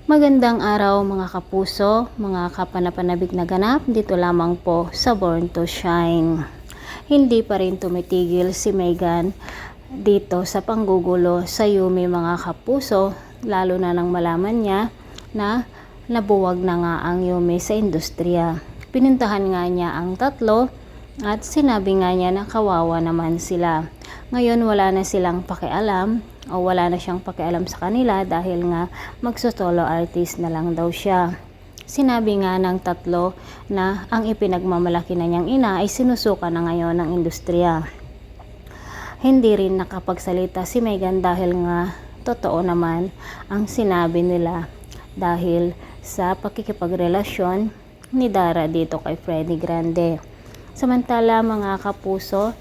Magandang araw mga kapuso, mga kapanapanabik na ganap, dito lamang po sa Born to Shine. Hindi pa rin tumitigil si Megan dito sa panggugulo sa Yumi mga kapuso, lalo na nang malaman niya na nabuwag na nga ang Yumi sa industriya. Pinuntahan nga niya ang tatlo at sinabi nga niya na kawawa naman sila. Ngayon wala na silang pakialam o wala na siyang pakialam sa kanila dahil nga magso-solo artist na lang daw siya. Sinabi nga ng tatlo na ang ipinagmamalaki na niyang ina ay sinusuka na ngayon ng industriya. Hindi rin nakapagsalita si Megan dahil nga totoo naman ang sinabi nila dahil sa pakikipagrelasyon ni Dara dito kay Freddy Grande. Samantala mga kapuso,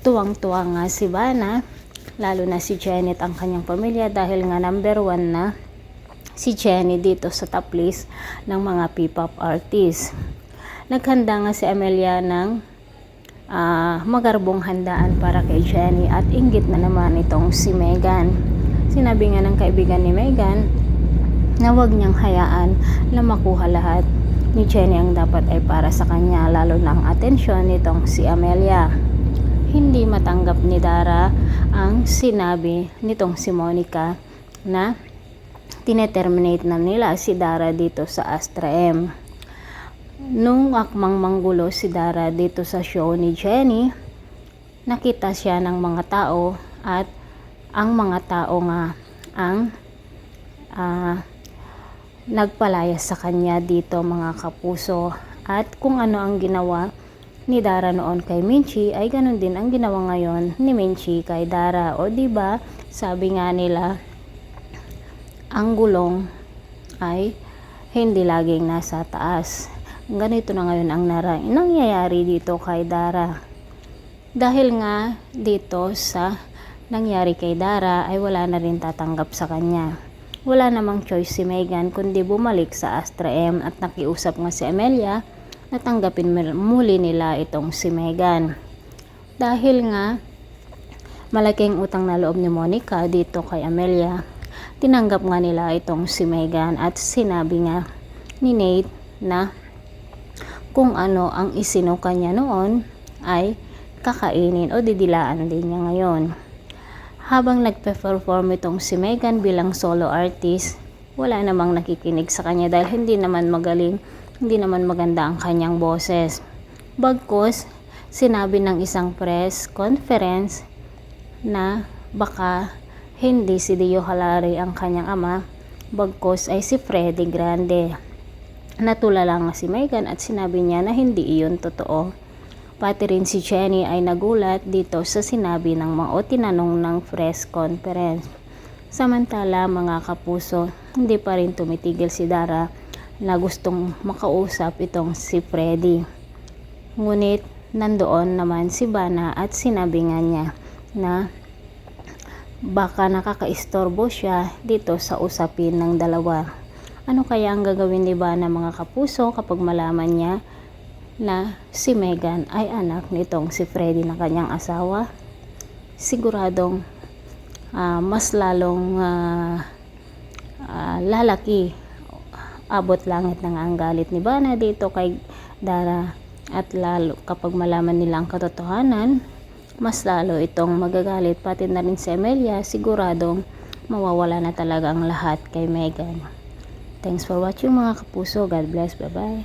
tuwang-tuwa nga si Vanna, lalo na si Janet ang kanyang pamilya dahil nga number 1 na si Jenny dito sa top list ng mga P-pop artists. Naghanda nga si Amelia ng magarbong handaan para kay Jenny at inggit na naman itong si Megan. Sinabi nga ng kaibigan ni Megan na huwag niyang hayaan na makuha lahat ni Jenny, ang dapat ay para sa kanya, lalo na ang atensyon nitong si Amelia. Hindi matanggap ni Dara ang sinabi nitong si Monica na tineterminate na nila si Dara dito sa Astra M. Nung akmang manggulo si Dara dito sa show ni Jenny, nakita siya ng mga tao at ang mga tao nga ang nagpalayas sa kanya dito mga kapuso, at kung ano ang ginawa ni Dara noon kay Minchi ay ganun din ang ginawa ngayon ni Minchi kay Dara. O diba, sabi nga nila, ang gulong ay hindi laging nasa taas. Ganito na ngayon ang nangyayari dito kay Dara. Dahil nga dito sa nangyari kay Dara ay wala na rin tatanggap sa kanya. Wala namang choice si Megan kundi bumalik sa Astra M at nakiusap nga si Amelia na tanggapin muli nila itong si Megan. Dahil nga malaking utang na loob ni Monica dito kay Amelia, tinanggap nga nila itong si Megan at sinabi nga ni Nate na kung ano ang isinuka niya noon ay kakainin o didilaan din niya ngayon. Habang nagpe-perform itong si Megan bilang solo artist, wala namang nakikinig sa kanya dahil hindi naman magaling, hindi naman maganda ang kanyang boses. Bagkus, sinabi ng isang press conference na baka hindi si Dio Halari ang kanyang ama, bagkus ay si Freddy Grande. Natulala nga si Megan at sinabi niya na hindi iyon totoo. Pati rin si Jenny ay nagulat dito sa sinabi ng mga tinanong ng press conference. Samantala mga kapuso, hindi pa rin tumitigil si Dara na gustong makausap itong si Freddy. Ngunit nandoon naman si Vanna at sinabi nga niya na baka nakakaistorbo siya dito sa usapin ng dalawa. Ano kaya ang gagawin ni Vanna mga kapuso kapag malaman niya na si Megan ay anak nitong si Freddy na kanyang asawa? Siguradong mas lalong lalaki, abot langit na nga ang galit ni Vanna dito kay Dara, at lalo kapag malaman nila ang katotohanan, mas lalo itong magagalit. Pati na rin si Amelia, siguradong mawawala na talaga ang lahat kay Megan. Thanks for watching mga kapuso. God bless. Bye bye.